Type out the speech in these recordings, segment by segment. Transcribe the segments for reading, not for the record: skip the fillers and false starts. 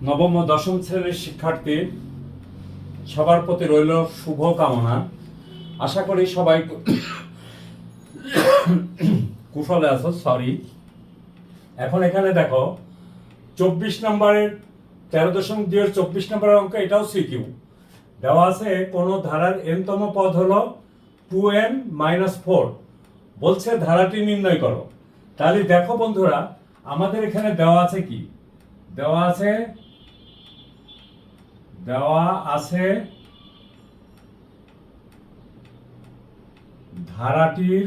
নবম ও দশম শ্রেণীর শিক্ষার্থী সবার প্রতি রইল শুভ কামনা। আশা করি সবাই কুশলে আছো। এখন এখানে দেখো 24 নম্বরের 13.2 নম্বরের অঙ্ক, এটাও সিকিউ দেওয়া আছে। কোন ধারার n-তম পদ হলো 2n-4, বলছে ধারাটি নির্ণয় করো। তাহলে দেখো বন্ধুরা, আমাদের এখানে দেওয়া আছে কি, দেওয়া আছে ধারাটির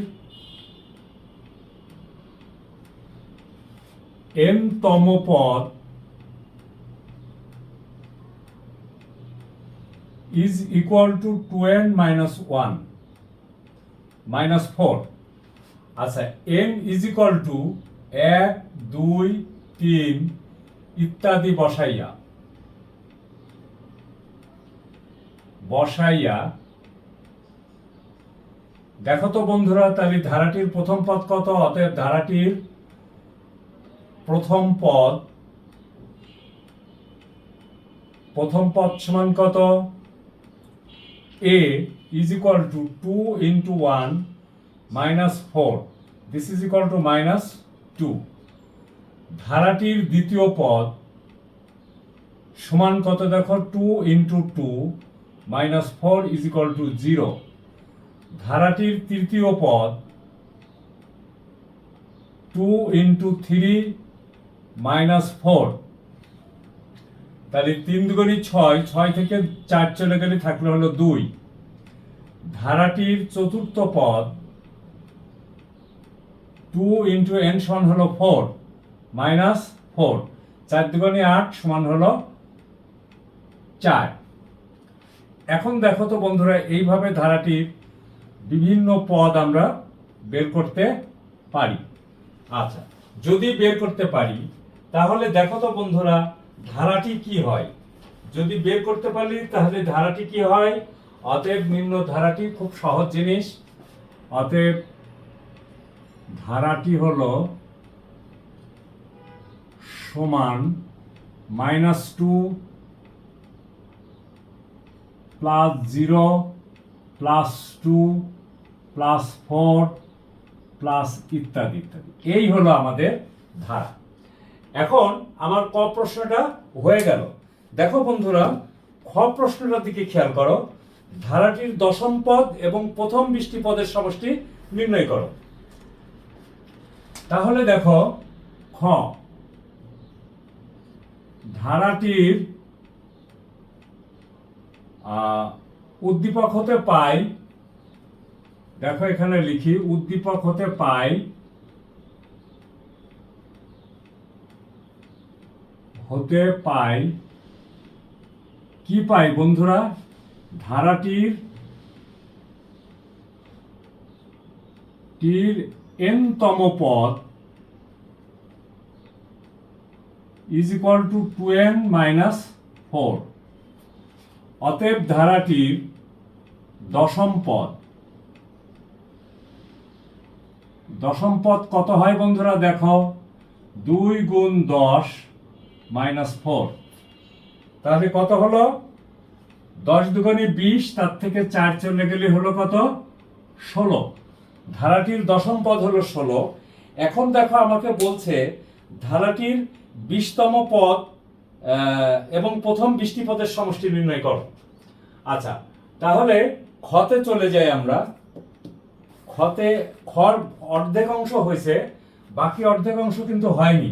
n-তম পদ is equal to 2n-1 -4। আচ্ছা, n is equal to 1 2 3 ইত্যাদি বসাইয়া দেখো তো বন্ধুরা, তাহলে ধারাটির প্রথম পদ কত? অতএব ধারাটির প্রথম পদ সমান কত? a is equal to 2 into 1 minus 4, this is equal to -2। ধারাটির দ্বিতীয় পদ সমান কত? দেখো 2 into 2 minus 4 is equal to 0। ধারাটির তৃতীয় পদ 2 into 3 minus 4, তাহলে 3 দুগুণে 6, 6 থেকে 4 চলে গেলে থাকলে হলো 2। ধারাটির চতুর্থ পদ 2 into n সমান হলো 4 minus 4, 4 দুগুণে 8 সমান হলো 4। এখন দেখো তো বন্ধুরা, এইভাবে ধারাটির বিভিন্ন পদ আমরা বের করতে পারি। আচ্ছা, যদি বের করতে পারি তাহলে দেখো তো বন্ধুরা, ধারাটি কি হয়। যদি বের করতে পারি তাহলে ধারাটি কি হয়? অতএব নিম্ন ধারাটি খুব সহজ জিনিস। অতএব ধারাটি হলো সমান -2 +0 +2 +4 প্লাস ইত্যাদি ইত্যাদি। এই হলো আমাদের ধারা। এখন আমার ক প্রশ্নটা হয়ে গেল। দেখো বন্ধুরা, খ প্রশ্নটার দিকে খেয়াল করো। ধারাটির দশম পদ এবং প্রথম 20টি পদের সমষ্টি নির্ণয় করো। তাহলে দেখো, খ ধারাটির উদ্দীপক হতে পাই, দেখো এখানে লিখি, উদ্দীপক হতে পাই কি পাই বন্ধুরা? ধারাটির n-তম পদ is equal to 2n-4। অতএব ধারাটির দশম পদ কত হয় বন্ধুরা? দেখো 2 গুণ 10 -4, তাহলে কত হলো? 10 দুগুণে 20, তার থেকে 4 চলে গেলে হলো কত? 16। ধারাটির দশম পদ হলো 16। এখন দেখো, আমাকে বলছে ধারাটির 20তম পদ এবং প্রথম 20টি পদের সমষ্টি নির্ণয় করো। আচ্ছা, তাহলে খতে চলে যাই আমরা। খর অর্ধেক অংশ হয়েছে, বাকি অর্ধেক অংশ কিন্তু হয়নি।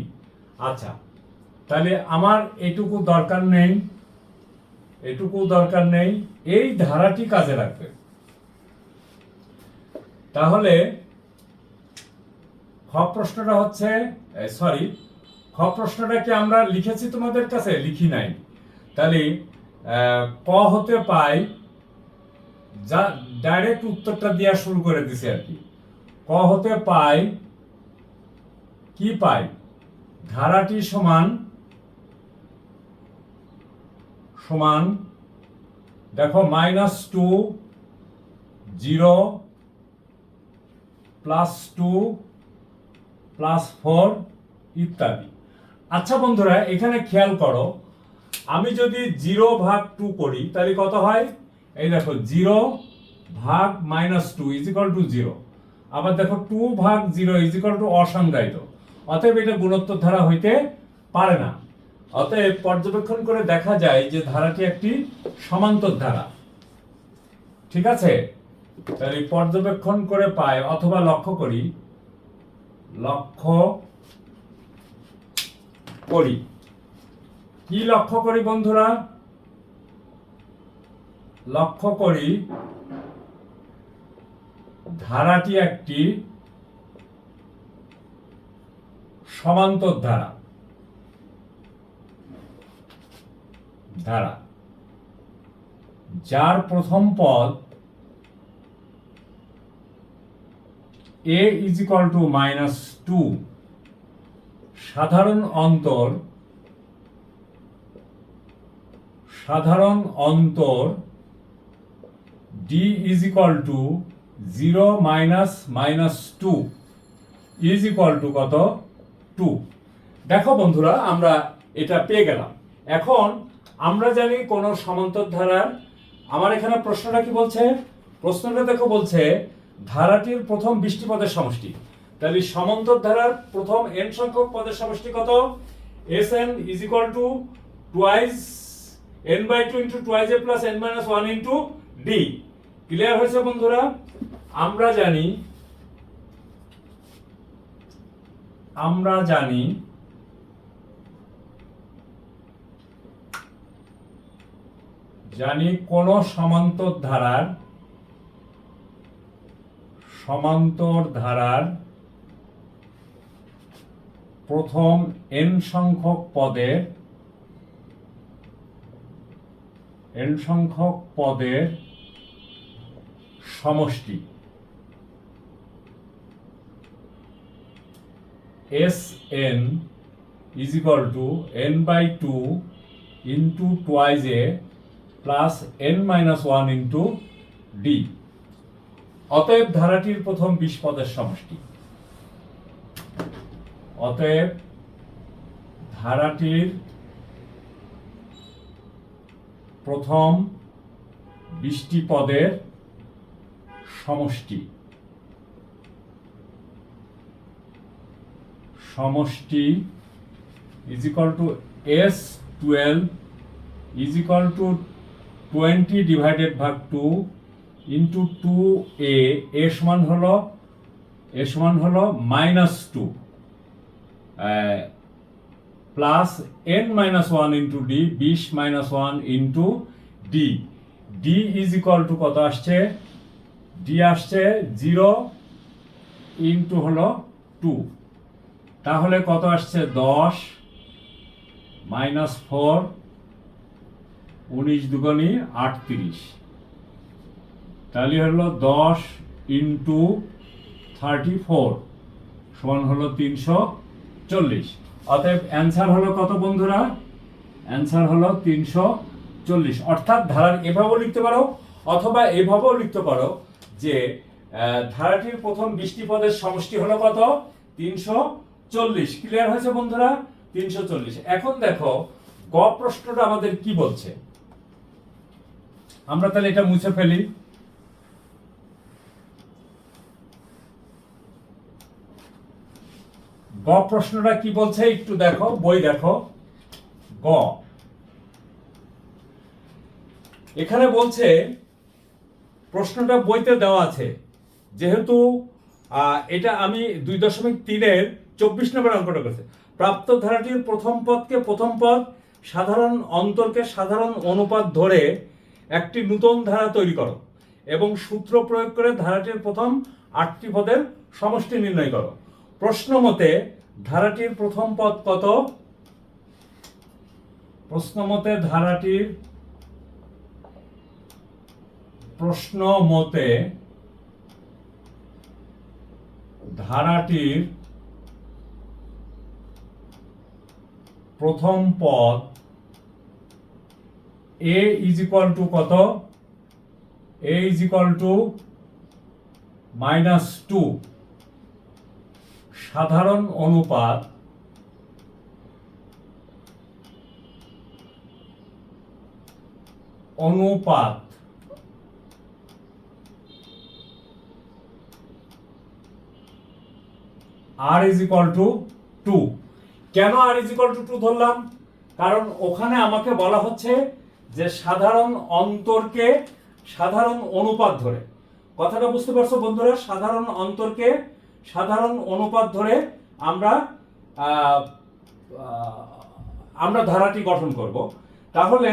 আচ্ছা, তাহলে আমার এটুকু দরকার নেই, এই ধারাটি কাজে লাগবে। তাহলে খ প্রশ্নটা কি আমরা লিখেছি তোমাদের কাছে? লিখি নাই। তাহলে ক হতে পাই, যা ডাইরেক্ট উত্তরটা দেওয়া শুরু করে দিছে আর কি। ক হতে পাই কি পাই? ধারাটি সমান দেখো -2 0 +2 +4 ইত্যাদি। আচ্ছা বন্ধুরা, এখানে খেয়াল করো, আমি যদি 0/2 করি তাহলে কত হয়? এই দেখো 0/-2 ইজ ইকুয়াল টু 0। আবার দেখো 2/0 ইজ ইকুয়াল টু অসংজ্ঞায়িত। অতএব এটা গুণোত্তর ধারা হইতে পারে না। অতএব পর্যবেক্ষণ করে দেখা যায় যে ধারাটি একটি সমান্তর ধারা। ঠিক আছে, তাহলে পর্যবেক্ষণ করে পাই অথবা লক্ষ্য করি কি লক্ষ্য করি বন্ধুরা? লক্ষ্য করি ধারাটি একটি সমান্তর ধারা যার প্রথম পদ a ইজ ইকুয়াল টু -2, সাধারণ অন্তর d is equal to 0 -2 is equal to কত? 2। দেখো বন্ধুরা, আমরা এটা পেয়ে গেলাম। এখন আমরা জানি কোন সমান্তর ধারার, আমার এখানে প্রশ্নটা কি বলছে? প্রশ্নটা দেখো, বলছে ধারাটির প্রথম 20টি পদের সমষ্টি। তাহলে সমান্তর ধারার প্রথম n সংখ্যক পদের সমষ্টি কত? Sn is equal to twice n/2 into twice a plus n-1 into d। Clear হয়েছে বন্ধুরা? আমরা জানি কোন সমান্তর ধারার প্রথম n সংখ্যক পদের সমষ্টি Sn is equal to n/2 into twice a plus n-1 into d। অতএব ধারাটির প্রথম 20 পদের সমষ্টি। অতএব ধারাটির প্রথম 20টি পদের সমষ্টি is equal to S12 is equal to 20 divided by 2 into 2a। a সমান হলো -2 plus n-1 into d 20 - 1 into d। d is equal to কত আসছে? d আসছে 0 into হলো 2। তাহলে কত আসছে? 10 - 4 19 দুগুণে 38। তাহলে হলো 10 into 34 সমান হলো 340। অতএব অ্যান্সার হলো কত বন্ধুরা? অ্যান্সার হলো 340। অর্থাৎ ধারার এভাবেও লিখতে পারো অথবা এভাবেও লিখতে পারো যে ধারাটির প্রথম 20টি পদের সমষ্টি হলো কত? 340। ক্লিয়ার হয়েছে বন্ধুরা? 340। এখন দেখো গ প্রশ্নটা আমাদের কি বলছে। আমরা তাহলে এটা মুছে ফেলি। গ প্রশ্নটা কি বলছে একটু দেখো, বই দেখো। গ এখানে বলছে, প্রশ্নটা বইতে দেওয়া আছে, যেহেতু এটা আমি 2.3-এর 24 নম্বর অঙ্কটা করছি। প্রাপ্ত ধারাটির প্রথম পদকে প্রথম পদ, সাধারণ অন্তরকে সাধারণ অনুপাত ধরে একটি নূতন ধারা তৈরি করো এবং সূত্র প্রয়োগ করে ধারাটির প্রথম 8টি পদের সমষ্টি নির্ণয় করো। প্রশ্ন মতে ধারাটির প্রথম পদ কত? প্রশ্ন মতে ধারাটির প্রথম পদ a is equal to কত? a is equal to -2 সাধারণ অনুপাত অনুপাত r is equal to 2। কেন r is equal to 2 ধরলাম? কারণ ওখানে আমাকে বলা হচ্ছে যে সাধারণ অন্তরকে সাধারণ অনুপাত ধরে, কথাটা বুঝতে পারছো বন্ধুরা? সাধারণ অন্তরকে সাধারণ অনুপাত ধরে আমরা আমরা ধারাটি গঠন করব। তাহলে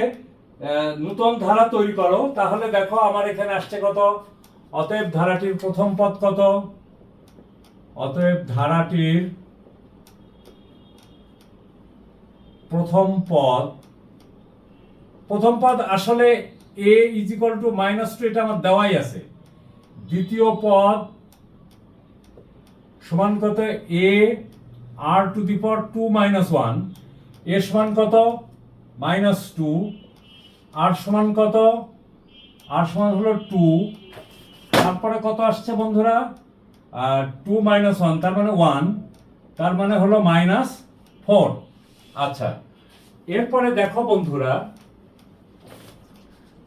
নতুন ধারা তৈরি করো। তাহলে দেখো আমার এখানে আসছে কত, অতএব ধারাটির প্রথম পদ কত, অতএব ধারাটির প্রথম পদ আসলে a is equal to -2, এটা আমার দেওয়াই আছে। দ্বিতীয় পদ সমান কত, a r to the power 2 - 1, a সমান কত -2, r সমান কত, r সমান হলো 2, তারপরে কত আসছে বন্ধুরা, 2 - 1 তার মানে 1, তার মানে হলো -4। আচ্ছা, এরপরে দেখো বন্ধুরা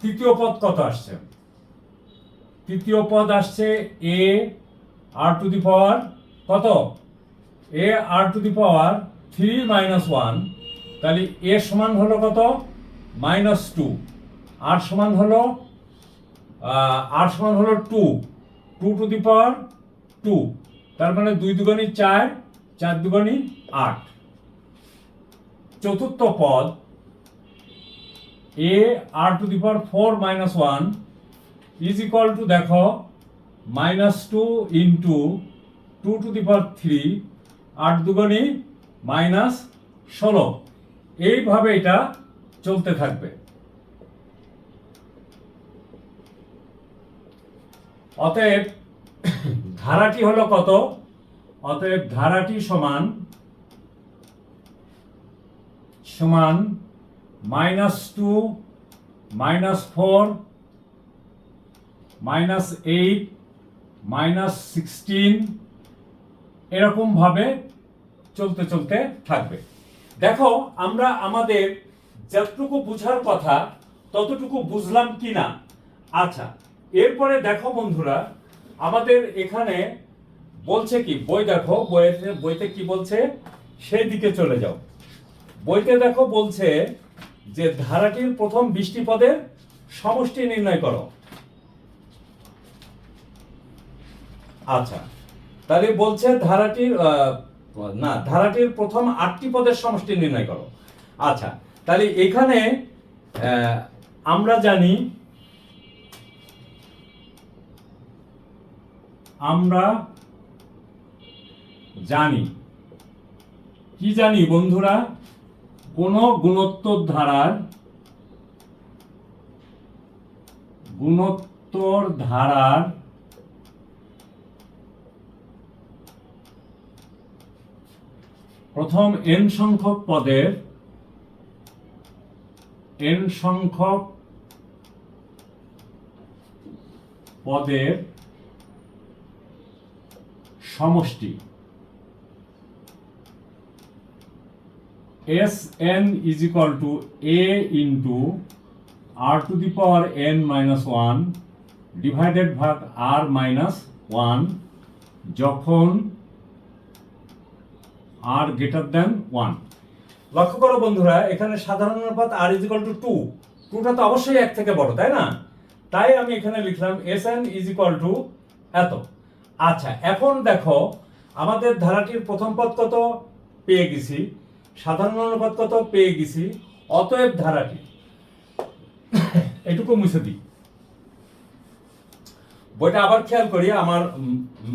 তৃতীয় পদ কত আসছে। তৃতীয় পদ আসছে a r to the power কত, a r to the power 3 - 1, তাহলে a সমান হলো কত, -2, r সমান হলো 2, 2 to the power 2, তার মানে 2 দুগুণে 4, 4 দুগুণে 8। চতুর্থ পদ a r to the power 4 - 1 is equal to দেখো -2 into 2 to the power 3, 8 দুগুণে -16। এইভাবে এটা চলতে থাকবে। অতএব ধারাটি হলো কত, অতএব ধারাটি সমান -2 -4 -8 -16 এরকম ভাবে চলতে চলতে থাকবে। দেখো আমরা আমাদের যতটুকু বুঝার কথা ততটুকু বুঝলাম কিনা। আচ্ছা, এরপরে দেখো বন্ধুরা আমাদের এখানে বলছে কি, বই দেখো, বইতে কি বলছে সেই দিকে চলে যাও। বইতে দেখো বলছে যে ধারাটির প্রথম 20টি পদের সমষ্টি নির্ণয় করো। আচ্ছা, তাহলে বলছে ধারাটির প্রথম 8টি পদের সমষ্টি নির্ণয় করো। আচ্ছা, তাহলে এখানে আমরা জানি কি জানি বন্ধুরা, কোন গুণোত্তর ধারার প্রথম n সংখ্যক পদের সমষ্টি Sn is equal to a into r to the power n minus 1 divided ভাগ r minus 1 যখন r greater than 1। লক্ষ্য করো বন্ধুরা, এখানে সাধারণ অনুপাত r is equal to 2, 2টা তো অবশ্যই 1 থেকে বড়, তাই না? তাই আমি এখানে লিখলাম Sn is equal to এত। আচ্ছা, এখন দেখো আমাদের ধারাটির প্রথম পদ কত পেয়ে গেছি, সাধারণ অনুপাত কত পেয়ে গেছি, অতএব ধারাটি এটুকু মুছে দিই। বইটা আবার খেয়াল করি, আমার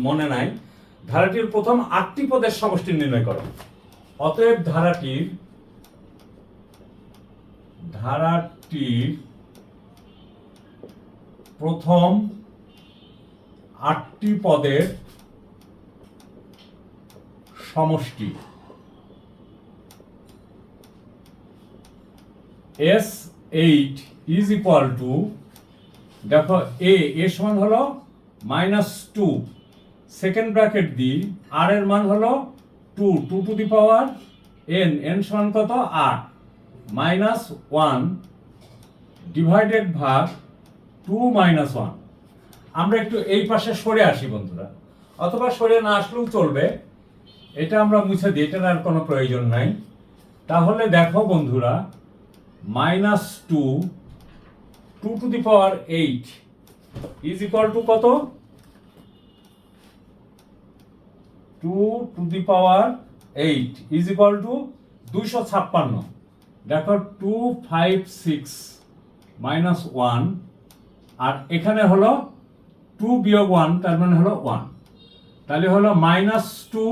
মনে নাই। ধারাটির প্রথম 8টি পদের সমষ্টি নির্ণয় করো। অতএব ধারাটির প্রথম 8টি পদের সমষ্টি S8 is equal to দেখো a সমান হলো -2, সেকেন্ড ব্র্যাকেট দিই, r এর মান হলো 2, 2 to the power n, n সমান কত 8, -1 ডিভাইডেড ভাগ 2 মাইনাস 1। আমরা একটু এই পাশে সরে আসি বন্ধুরা, অথবা সরে না আসলেও চলবে, এটা আমরা মুছে দিই, এটার আর কোনো প্রয়োজন নাই। তাহলে দেখো বন্ধুরা, minus 2 to the power 8 is equal to কত? 2 to the power 8 is equal to 256। দেখো 256 মাইনাস 1, আর এখানে হলো 2 বিয়োগ 1, তার মানে হলো 1। তাহলে হলো minus 2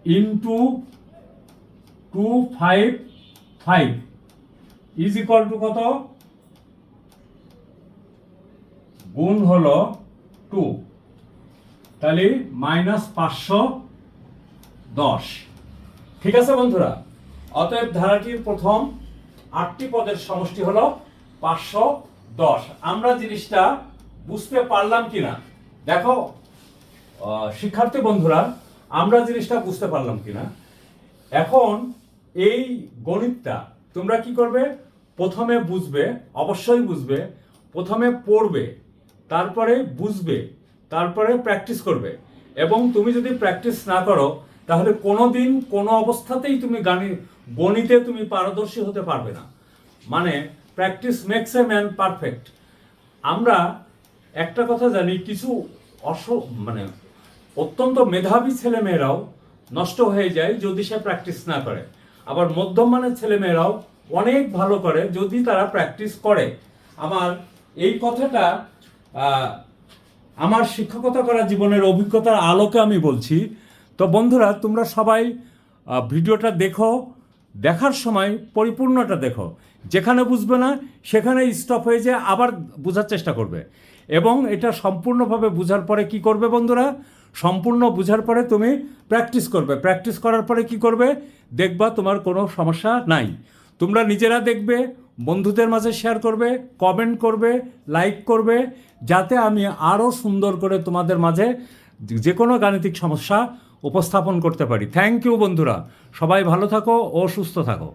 into 255 is equal to কত? গুণ হলো 2, তাহলে মাইনাস 510। ঠিক আছে বন্ধুরা, অতএব ধারাটির প্রথম 8টি পদের সমষ্টি হলো 510। আমরা জিনিসটা বুঝতে পারলাম কিনা দেখো শিক্ষার্থী বন্ধুরা, আমরা জিনিসটা বুঝতে পারলাম কিনা। এখন এই গণিতটা তোমরা কি করবে? প্রথমে বুঝবে, অবশ্যই বুঝবে, প্রথমে পড়বে, তারপরে বুঝবে, তারপরে প্র্যাকটিস করবে। এবং তুমি যদি প্র্যাকটিস না করো তাহলে কোনোদিন কোনো অবস্থাতেই তুমি গণিতে তুমি পারদর্শী হতে পারবে না। মানে practice makes a man perfect. আমরা একটা কথা জানি, কিছু মানে অত্যন্ত মেধাবী ছেলেমেয়েরাও নষ্ট হয়ে যায় যদি সে প্র্যাকটিস না করে। আবার মধ্যম মানের ছেলেমেয়েরাও অনেক ভালো করে যদি তারা প্র্যাকটিস করে। আমার এই কথাটা আমার শিক্ষকতা করা জীবনের অভিজ্ঞতার আলোকে আমি বলছি। তো বন্ধুরা, তোমরা সবাই ভিডিওটা দেখো, দেখার সময় পরিপূর্ণটা দেখো। যেখানে বুঝবে না সেখানে স্টপ হয়ে যায়, আবার বোঝার চেষ্টা করবে। এবং এটা সম্পূর্ণভাবে বোঝার পরে কি করবে বন্ধুরা? সম্পূর্ণ বোঝার পরে তুমি প্র্যাকটিস করবে। প্র্যাকটিস করার পরে কি করবে? দেখবা তোমার কোনো সমস্যা নাই। তোমরা নিজেরা দেখবে, বন্ধুদের মাঝে শেয়ার করবে, কমেন্ট করবে, লাইক করবে, যাতে আমি আরও সুন্দর করে তোমাদের মাঝে যে কোনো গাণিতিক সমস্যা উপস্থাপন করতে পারি। থ্যাংক ইউ বন্ধুরা, সবাই ভালো থাকো ও সুস্থ থাকো।